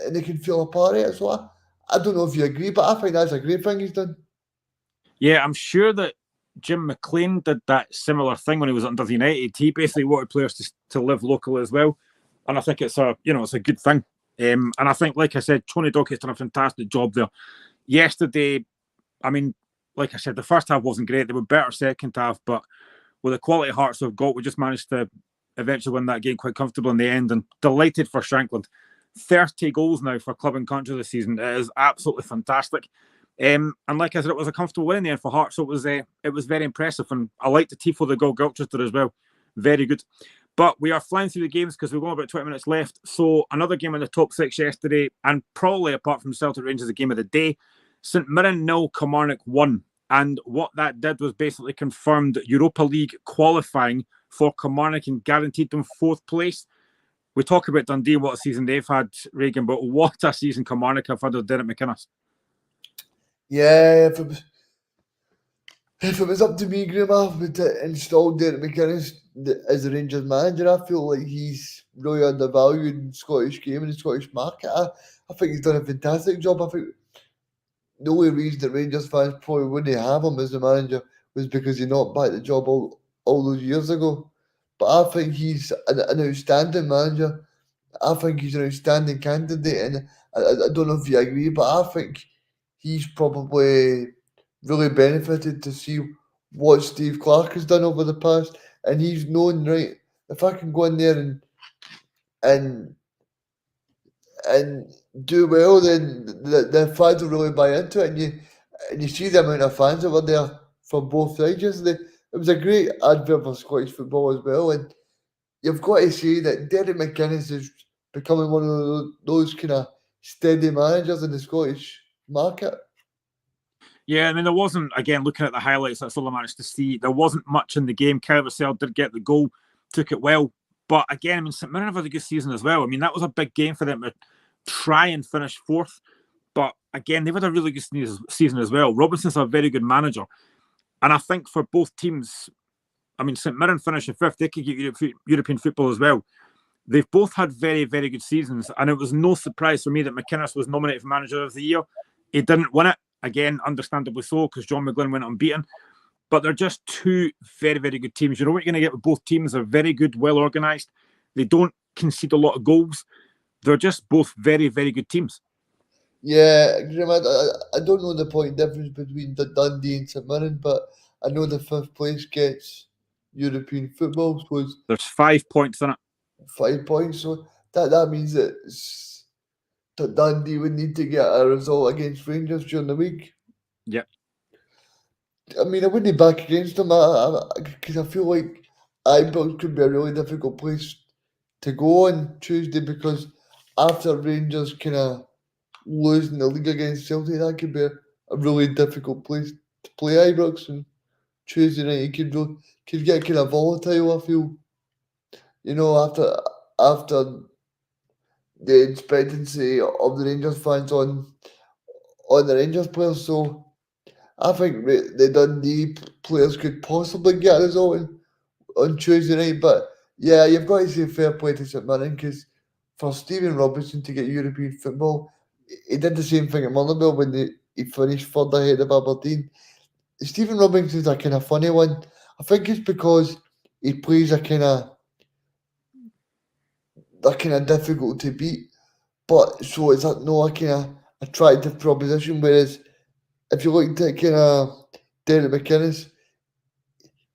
and they can feel a part of it. So I don't know if you agree, but I think that's a great thing he's done. Yeah, I'm sure that Jim McLean did that similar thing when he was under United. He basically wanted players to live locally as well, and I think it's a good thing. And I think, like I said, Tony Docherty's done a fantastic job there. Yesterday, I mean, like I said, the first half wasn't great. They were better second half, but with the quality of Hearts we've got, we just managed to eventually win that game quite comfortably in the end. And delighted for Shankland. 30 goals now for club and country this season. It is absolutely fantastic. And like I said, it was a comfortable win in the end for Hearts, so it was very impressive. And I like the tifo that got Gilchester as well. Very good. But we are flying through the games because we've got about 20 minutes left. So another game in the top six yesterday, and probably apart from Celtic Rangers, the game of the day. St Mirren 0, Kilmarnock 1. And what that did was basically confirmed Europa League qualifying for Kilmarnock and guaranteed them fourth place. We talk about Dundee, what a season they've had, Reagan, but what a season Kilmarnock have had with Derek McInnes. Yeah, if it was up to me, Graham, I would install Derek McInnes as the Rangers manager. I feel like he's really undervalued in the Scottish game and the Scottish market. I think he's done a fantastic job. I think the only reason that Rangers fans probably wouldn't have him as the manager was because he knocked back the job all those years ago. But I think he's an outstanding manager. I think he's an outstanding candidate, and I don't know if you agree, but I think he's probably really benefited to see what Steve Clarke has done over the past, and he's known, right, if I can go in there and do well, then the fans will really buy into it, and you see the amount of fans that were there from both sides yesterday. It was a great advert for Scottish football as well, and you've got to say that Derek McInnes is becoming one of those kind of steady managers in the Scottish market. Yeah, I mean, there wasn't, again, looking at the highlights, that's all I managed to see. There wasn't much in the game. Kyle Vassell did get the goal, took it well. But again, I mean, St Mirren have had a good season as well. I mean, that was a big game for them to try and finish fourth. But again, they've had a really good season as well. Robinson's a very good manager. And I think for both teams, I mean, St Mirren finishing fifth, they could get European football as well. They've both had very, very good seasons. And it was no surprise for me that McInnes was nominated for Manager of the Year. He didn't win it. Again, understandably so, because John McGlynn went unbeaten. But they're just two very, very good teams. You know what you're going to get with both teams? They're very good, well organised. They don't concede a lot of goals. They're just both very, very good teams. Yeah, Graham, I don't know the point difference between the Dundee and St Mirren, but I know the fifth place gets European football, so it's There's 5 points in it. 5 points. So that means that Dundee would need to get a result against Rangers during the week. Yeah. I mean, I wouldn't back against them because I feel like Ibrox could be a really difficult place to go on Tuesday, because after Rangers kind of losing the league against Celtic, that could be a really difficult place to play Ibrox. And Tuesday night, it could get kind of volatile, I feel. You know, after the expectancy of the Rangers fans on the Rangers players. So I think the Dundee players could possibly get a result on Tuesday night. But yeah, you've got to say fair play to St Mirren, because for Stephen Robinson to get European football, he did the same thing at Motherwell when he finished third ahead of Aberdeen. Stephen Robinson's a kind of funny one. I think it's because he plays a kind of difficult to beat, but so it's no a kind of attractive proposition. Whereas if you look at kind of Derek McInnes,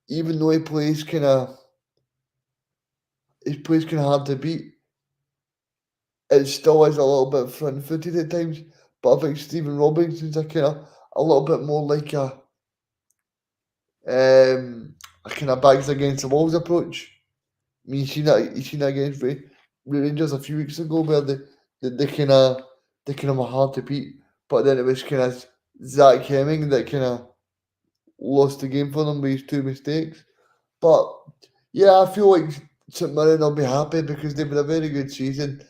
even though he plays kind of hard to beat, it still is a little bit front footed at times. But I think Stephen Robinson's a little bit more like a kind of bags against the walls approach. I mean, you seen that against Rangers a few weeks ago, where they kind of were hard to beat, but then it was kind of Zach Hemming that kind of lost the game for them with his two mistakes. But yeah, I feel like St Mirren will be happy because they've had a very good season,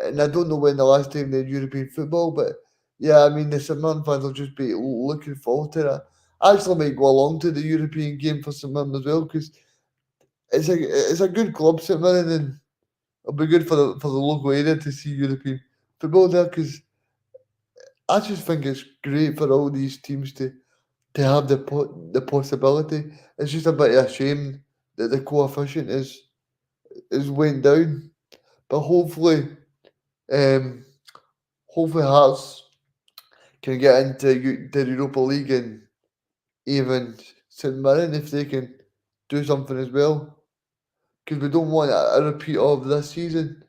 and I don't know when the last time they had European football, but yeah, I mean the St Mirren fans will just be looking forward to that. I actually might go along to the European game for St Mirren as well, because it's a good club, St Mirren, and it'll be good for the local area to see European football there, because I just think it's great for all these teams to have the possibility. It's just a bit of a shame that the coefficient is went down, but hopefully Hearts can get into the Europa League, and even St Mirren if they can do something as well, because we don't want a repeat of this season.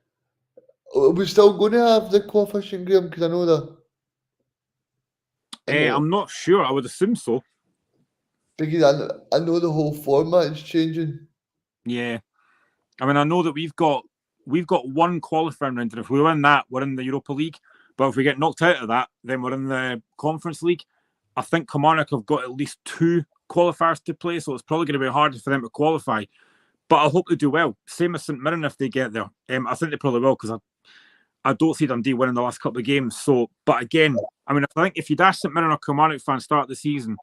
Are we still going to have the coefficient, Graham? Because I know that. I'm not sure. I would assume so. Because I know the whole format is changing. Yeah. I mean, I know that we've got one qualifying round, and if we win that, we're in the Europa League. But if we get knocked out of that, then we're in the Conference League. I think Kilmarnock have got at least 2 qualifiers to play, so it's probably going to be harder for them to qualify. But I hope they do well. Same as St Mirren if they get there. I think they probably will, because I don't see Dundee winning the last couple of games. So, but again, I mean, I think if you'd asked St Mirren or Kilmarnock fans start the season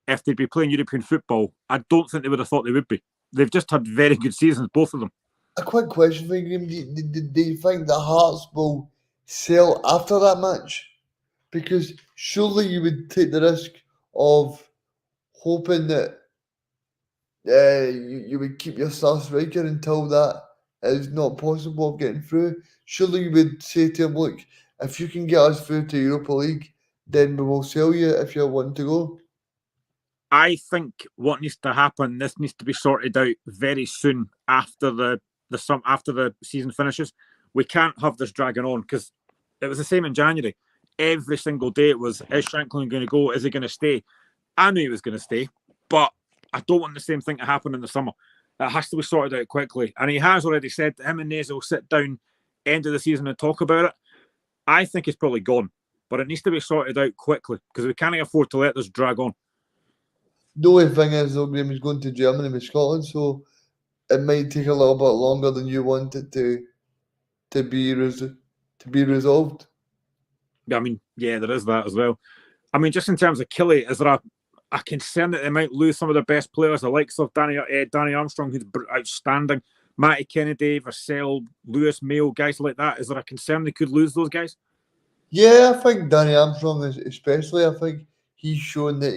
if they'd be playing European football, I don't think they would have thought they would be. They've just had very good seasons, both of them. A quick question for you, Graham. Do you think the Hearts will sell after that match? Because surely you would take the risk of hoping that you would keep your star striker until that is not possible of getting through. Surely you would say to him, look, if you can get us through to Europa League, then we will sell you if you're wanting to go. I think what needs to happen, this needs to be sorted out very soon after the season finishes. We can't have this dragging on, because it was the same in January. Every single day it was, is Shanklin going to go? Is he going to stay? I knew he was going to stay, but I don't want the same thing to happen in the summer. It has to be sorted out quickly. And he has already said that him and Naze will sit down end of the season and talk about it. I think he's probably gone, but it needs to be sorted out quickly, because we can't afford to let this drag on. The only thing is, though, Graham is going to Germany with Scotland, so it might take a little bit longer than you want it to be resolved. I mean, yeah, there is that as well. I mean, just in terms of Killie, is there a concern that they might lose some of their best players, the likes of Danny Armstrong, who's outstanding, Matty Kennedy, Vassell, Lewis Mayo, guys like that? Is there a concern they could lose those guys? Yeah, I think Danny Armstrong, especially, I think he's shown that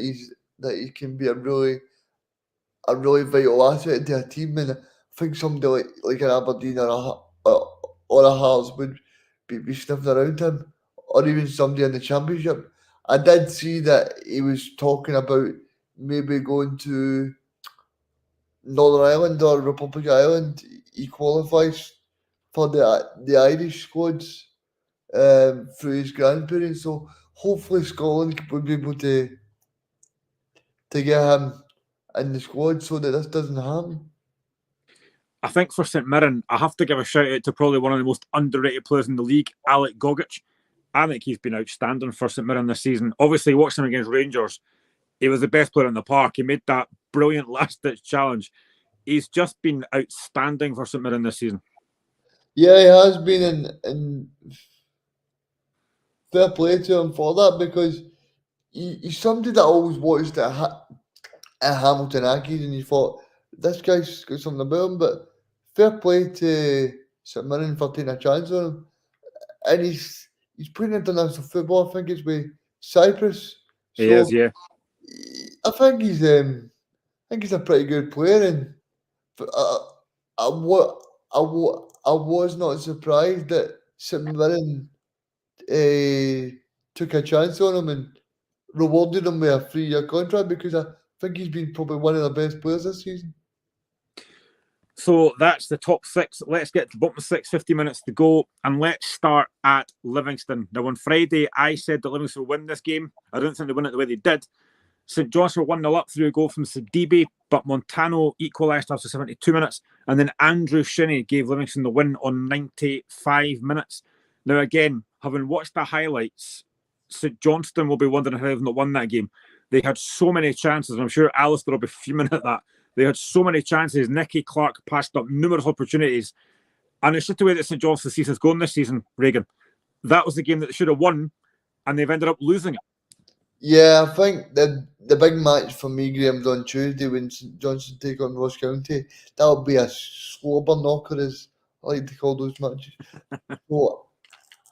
he can be a really vital asset to a team, and I think somebody like an Aberdeen or a Hearts would be sniffing around him, or even somebody in the Championship. I did see that he was talking about maybe going to Northern Ireland or Republic of Ireland. He qualifies for the Irish squads through his grandparents, so hopefully Scotland would be able to get him in the squad so that this doesn't happen. I think for St Mirren, I have to give a shout out to probably one of the most underrated players in the league, Alec Gogic. I think he's been outstanding for St Mirren this season. Obviously, watching him against Rangers, he was the best player in the park. He made that brilliant last-ditch challenge. He's just been outstanding for St Mirren this season. Yeah, he has been, and fair play to him for that, because he's somebody that I always watched at Hamilton Accies, and you thought, this guy's got something about him, but fair play to St Mirren for taking a chance on him. And he's playing international football. I think it's with Cyprus. He is, yeah. I think he's a pretty good player, and I was not surprised that St Mirren took a chance on him and rewarded him with a 3-year contract, because I think he's been probably one of the best players this season. So that's the top six. Let's get to bottom six, 50 minutes to go. And let's start at Livingston. Now, on Friday, I said that Livingston would win this game. I don't think they win it the way they did. St Johnstone were 1-0 up through a goal from Sidibe, but Montano equalised after 72 minutes. And then Andrew Shinnie gave Livingston the win on 95 minutes. Now, again, having watched the highlights, St Johnstone will be wondering how they've not won that game. They had so many chances, and I'm sure Alistair will be fuming at that. They had so many chances. Nicky Clark passed up numerous opportunities. And it's just the way that St Johnstone's season's going this season, Reagan. That was the game that they should have won, and they've ended up losing it. Yeah, I think the big match for me, Graham's on Tuesday when St Johnstone take on Ross County. That'll be a slobber knocker, as I like to call those matches. So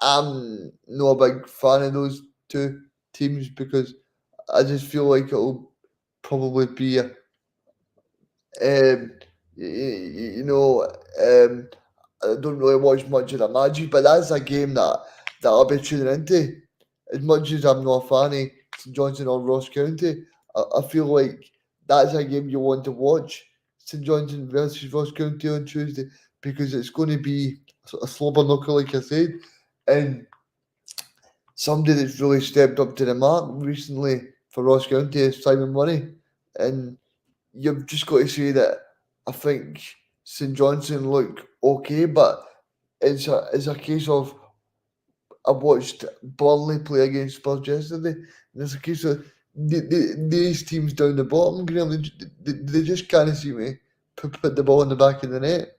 I'm not a big fan of those two teams, because I just feel like it'll probably be I don't really watch much of the matches, but that's a game that I'll be tuning into. As much as I'm not a fan of St Johnstone or Ross County, I feel like that's a game you want to watch, St Johnstone versus Ross County on Tuesday, because it's going to be a slobber knocker, like I said, and somebody that's really stepped up to the mark recently for Ross County is Simon Murray, and you've just got to say that I think St Johnstone look okay, but it's a case of, I watched Burnley play against Spurs yesterday, and it's a case of these teams down the bottom, Graham, they just can't seem to put the ball in the back of the net.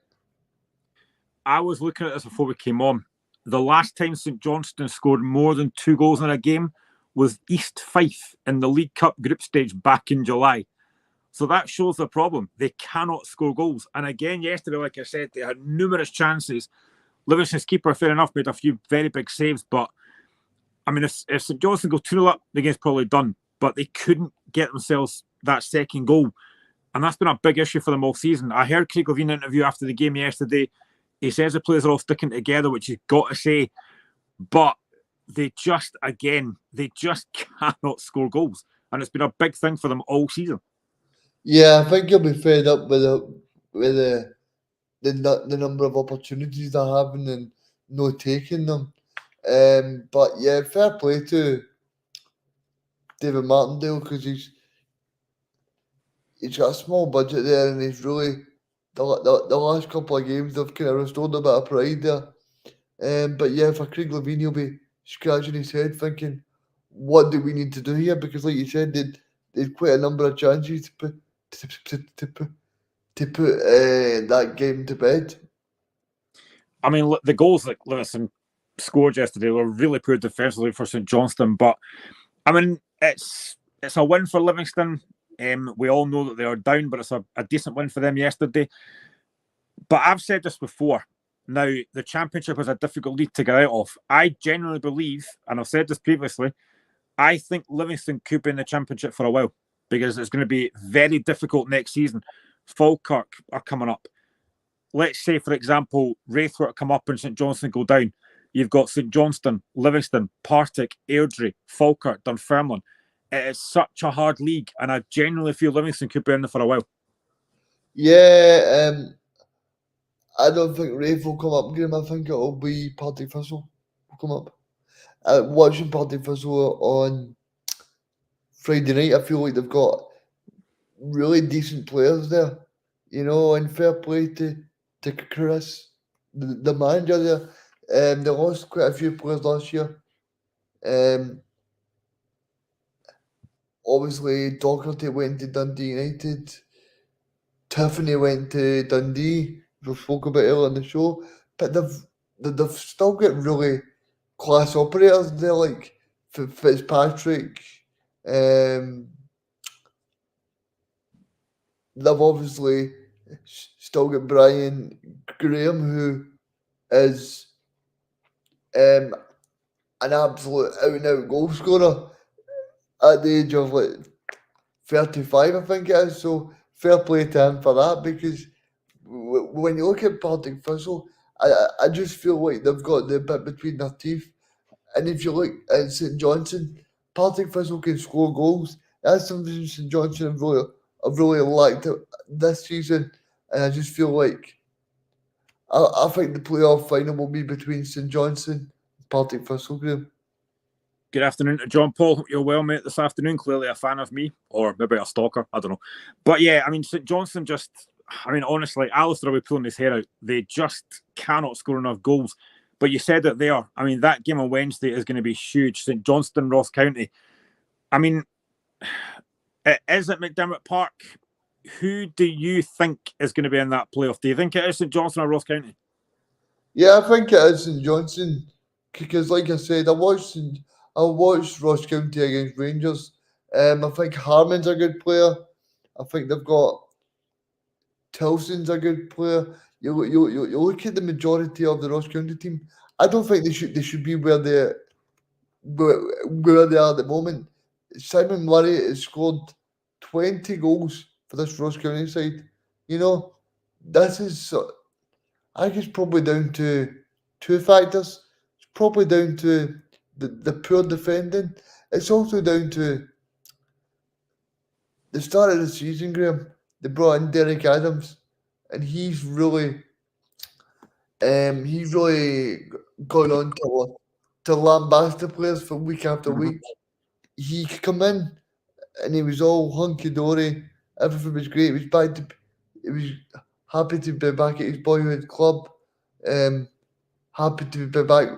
I was looking at this before we came on. The last time St Johnstone scored more than 2 goals in a game was East Fife in the League Cup group stage back in July. So that shows the problem. They cannot score goals. And again, yesterday, like I said, they had numerous chances. Livingston's keeper, fair enough, made a few very big saves. But, I mean, if St Johnstone go 2-0 up, the game's probably done. But they couldn't get themselves that second goal. And that's been a big issue for them all season. I heard Craig Levein interview after the game yesterday. He says the players are all sticking together, which you've got to say. But they just cannot score goals. And it's been a big thing for them all season. Yeah, I think you'll be fed up with the number of opportunities they're having and no taking them. But yeah, fair play to David Martindale, because he's got a small budget there, and he's really the last couple of games they've kind of restored a bit of pride there. But yeah, for Craig Levein, he'll be scratching his head thinking, what do we need to do here? Because like you said, they'd quite a number of chances to put that game to bed. I mean, the goals that Livingston scored yesterday were really poor defensively for St Johnstone, but I mean, it's a win for Livingston. We all know that they are down, but it's a decent win for them yesterday. But I've said this before. Now, the Championship is a difficult league to get out of. I genuinely believe, and I've said this previously, I think Livingston could be in the Championship for a while because it's going to be very difficult next season. Falkirk are coming up. Let's say, for example, Wraith were to come up and St Johnstone go down. You've got St Johnstone, Livingston, Partick, Airdrie, Falkirk, Dunfermline. It is such a hard league, and I genuinely feel Livingston could be in there for a while. Yeah, I don't think Wraith will come up, Graham. I think it'll be Partick Thistle will come up. Watching Partick Thistle on Friday night, I feel like they've got really decent players there, and fair play to Chris, the manager there. They lost quite a few players last year. Obviously, Docherty went to Dundee United. Tiffany went to Dundee, we spoke about earlier in the show, but they've still got really class operators there, like Fitzpatrick. They've obviously still got Brian Graham, who is an absolute out-and-out goal scorer at the age of 35, I think it is. So fair play to him for that, because when you look at Partick Thistle, I just feel like they've got the bit between their teeth. And if you look at St Johnstone, Partick Thistle can score goals. That's something St Johnstone have really liked this season. And I just feel like I think the playoff final will be between St Johnstone and Partick Thistle, Graham. Good afternoon to John Paul. Hope you're well, mate, this afternoon. Clearly a fan of me, or maybe a stalker. I don't know. But yeah, I mean, St Johnstone honestly, Alistair will be pulling his hair out. They just cannot score enough goals. But you said it there. I mean, that game on Wednesday is going to be huge. St Johnstone, Ross County. I mean, it is at McDermott Park. Who do you think is going to be in that playoff? Do you think it is St Johnstone or Ross County? Yeah, I think it is St Johnstone, because, like I said, I watched Ross County against Rangers. I think Harmon's a good player. I think they've got Tilson's a good player. You look at the majority of the Ross County team. I don't think they should be where they are at the moment. Simon Murray has scored 20 goals for this Ross County side. This is, I think it's probably down to two factors. It's probably down to the poor defending. It's also down to the start of the season, Graham. They brought in Derek Adams, and he's really gone on to lambast the players for week after week. He could come in and he was all hunky dory. Everything was great. He was happy to be back at his boyhood club. Happy to be back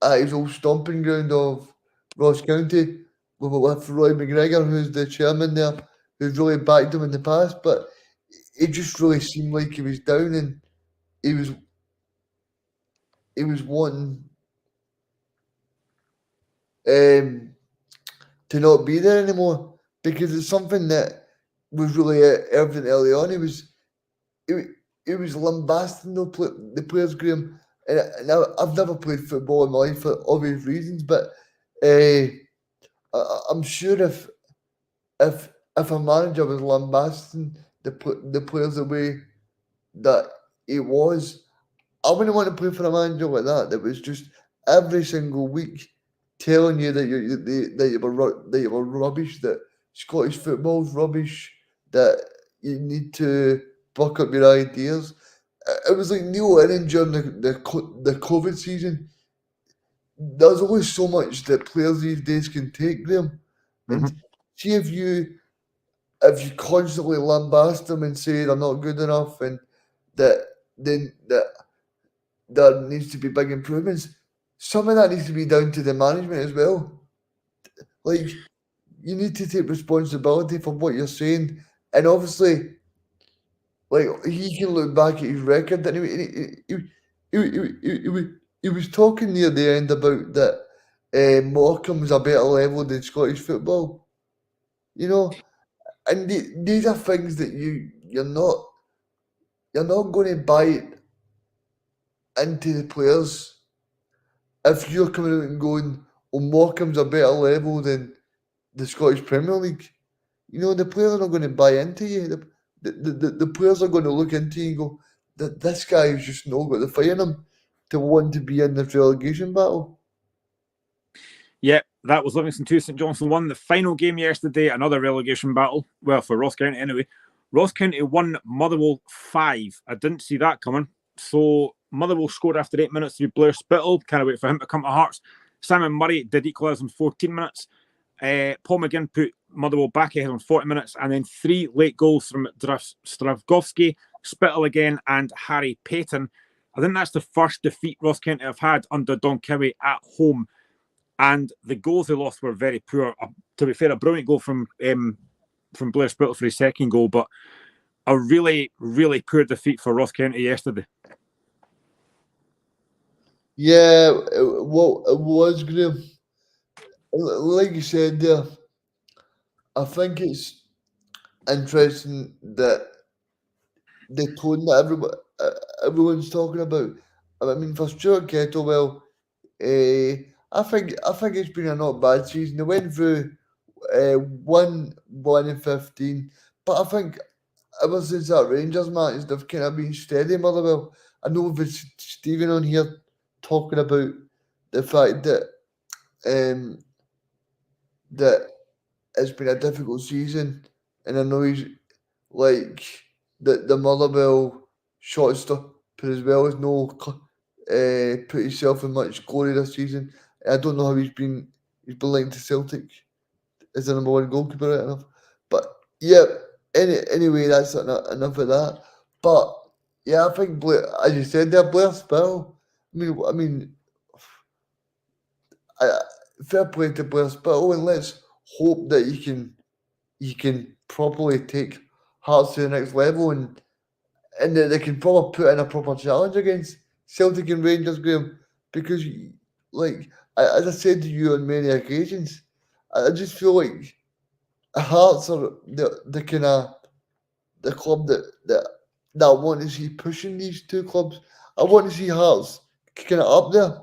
at his old stomping ground of Ross County with Roy McGregor, who's the chairman there, who's really backed him in the past. But it just really seemed like he was down, and he was wanting to not be there anymore, because it's something that was really evident early on. He was lambasting the players, Graham. And I've never played football in my life for obvious reasons, but I'm sure if a manager was lambasting the players the way that he was, I wouldn't want to play for a manager like that. That was just every single week telling you that you were rubbish, that Scottish football's rubbish, that you need to buck up your ideas. It was like Neil Lennon during the COVID season. There's always so much that players these days can take, Graham. And see if you constantly lambast them and say they're not good enough, and that there needs to be big improvements. Some of that needs to be down to the management as well. Like, you need to take responsibility for what you're saying, and obviously, like, he can look back at his record, and he was talking near the end about that Morecambe's a better level than Scottish football, and these are things that you're not going to buy into the players if you're coming out and going, "Oh, Morecambe's a better level than the Scottish Premier League. You know, the players are not going to buy into you. The players are going to look into you and go, that this guy has just not got the fire in him to want to be in the relegation battle. Yeah, that was Livingston 2, St Johnstone 1. The final game yesterday, another relegation battle. Well, for Ross County anyway. Ross County 1, Motherwell 5. I didn't see that coming. So Motherwell scored after 8 minutes through Blair Spittle. Can't wait for him to come to Hearts. Simon Murray did equalise in 14 minutes. Paul McGinn put Motherwell back ahead on 40 minutes. And then 3 late goals from Stravkovsky, Spittle again, and Harry Payton. I think that's the first defeat Ross County have had under Don Cowie at home. And the goals they lost were very poor. To be fair, a brilliant goal from Blair Spittle for his second goal, but a really, really poor defeat for Ross County yesterday. Yeah, it was, Graham. Like you said there, I think it's interesting that the tone that everyone's talking about. I mean, for Stuart Kettlewell, I think it's been a not bad season. They went through 1 and 15, but I think ever since that Rangers match, they've kind of been steady, Motherwell. I know with Stephen on here talking about the fact that that it's been a difficult season, and I know he's like the Motherwell shot stopper as well as no put himself in much glory this season. I don't know how he's been linked to Celtic as the number one goalkeeper right enough. But yeah, anyway, that's enough of that. But yeah, I think Blair, as you said there, Blair Spittle. I mean, fair play to Blair Spittle, and let's hope that he can properly take Hearts to the next level, and that they can probably put in a proper challenge against Celtic and Rangers, Graham. Because, like, as I said to you on many occasions, I just feel like Hearts are the kind of the club that I want to see pushing these two clubs. I want to see Hearts kind of up there,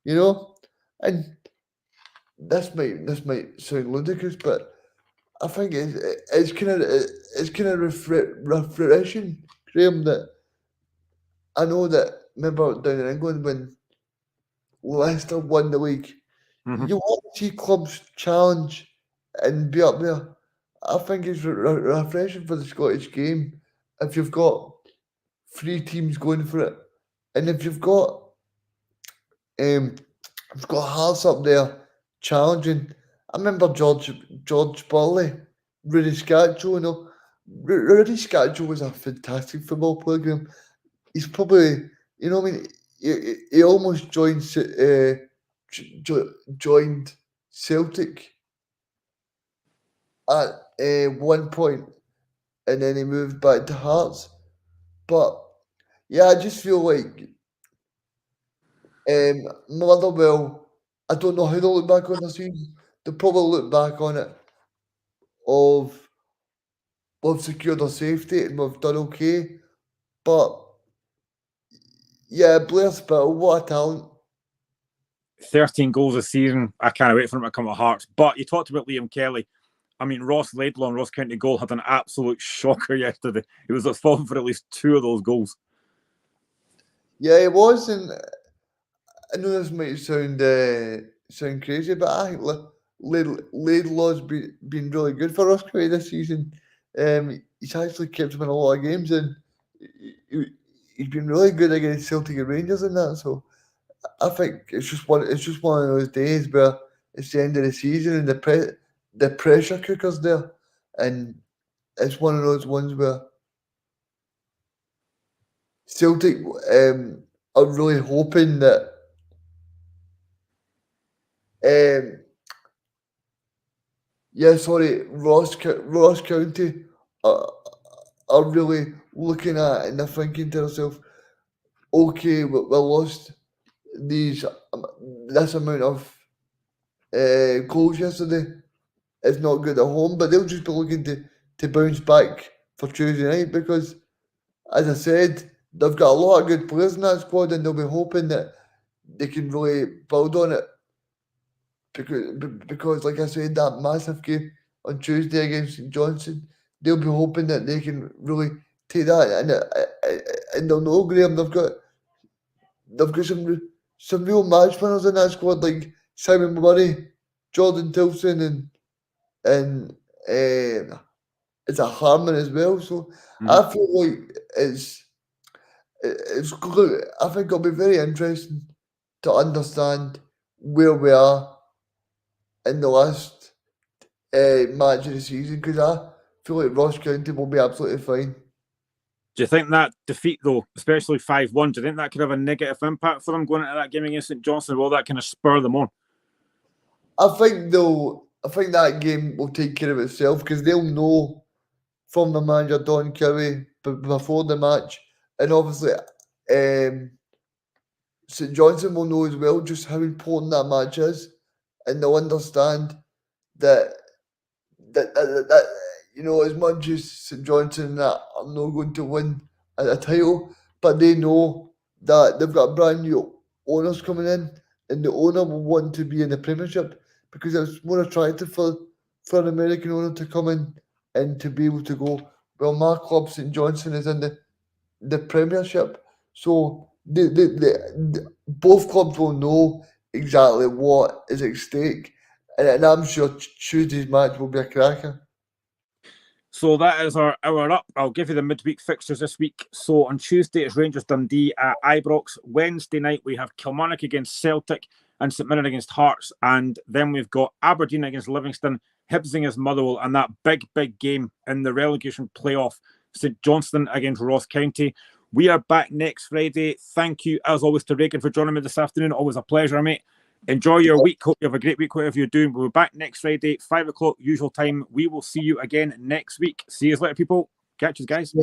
you know. And this might sound ludicrous, but I think it's kind of refreshing, Graham. That I know that. Remember down in England when Leicester won the league, you want to see clubs challenge and be up there. I think it's refreshing for the Scottish game if you've got 3 teams going for it, and if you've got Hearts up there challenging. I remember George Burley, Rudy Scaccio. You know, Rudy Scaccio was a fantastic football player. Graham. He's probably, you know, what I mean, he almost joined joined Celtic at one point, and then he moved back to Hearts. But yeah, I just feel like Motherwell, I don't know how they'll look back on the season. They'll probably look back on it of we've secured our safety and we've done okay. But yeah, Blair Spittle, what a talent. 13 goals a season. I can't wait for him to come to Hearts. But you talked about Liam Kelly. I mean, Ross Laidlaw and Ross County goal had an absolute shocker yesterday. He was falling for at least 2 of those goals. Yeah, it was, and I know this might sound crazy, but I think Laidlaw's been really good for Ross County this season. He's actually kept him in a lot of games, and he's been really good against Celtic and Rangers and that. So I think it's just one of those days where it's the end of the season and the pressure cooker's there, and it's one of those ones where Celtic are really hoping that Ross County are really looking at it and they're thinking to themselves, okay, we lost this amount of goals yesterday. It's not good at home, but they'll just be looking to bounce back for Tuesday night because, as I said, they've got a lot of good players in that squad and they'll be hoping that they can really build on it. because like I said, that massive game on Tuesday against St Johnstone, they'll be hoping that they can really take that, and they'll know, Graham, they've got some real match winners in that squad, like Simon Murray, Jordan Tilson, and it's a Harmon as well. So I feel like it's good. I think it'll be very interesting to understand where we are in the last match of the season, because I feel like Ross County will be absolutely fine. Do you think that defeat, though, especially 5-1, do you think that could have a negative impact for them going into that game against St Johnstone? Will that kind of spur them on? I think that game will take care of itself, because they'll know from the manager Don Cowie before the match, and obviously St Johnstone will know as well just how important that match is, and they'll understand that as much as St Johnstone that are not going to win a title, but they know that they've got brand new owners coming in, and the owner will want to be in the Premiership, because it's more attractive for an American owner to come in and to be able to go, well, my club St Johnstone is in the Premiership, so both clubs will know exactly what is at stake, and I'm sure Tuesday's match will be a cracker. So that is our hour up. I'll give you the midweek fixtures this week. So on Tuesday, it's Rangers Dundee at Ibrox. Wednesday night, we have Kilmarnock against Celtic and St Mirren against Hearts. And then we've got Aberdeen against Livingston, Hibs against Motherwell, and that big game in the relegation playoff, St Johnstone against Ross County. We are back next Friday. Thank you, as always, to Reagan for joining me this afternoon. Always a pleasure, mate. Enjoy your week. Hope you have a great week, whatever you're doing. We'll be back next Friday, 5 o'clock, usual time. We will see you again next week. See you later, people. Catch you guys.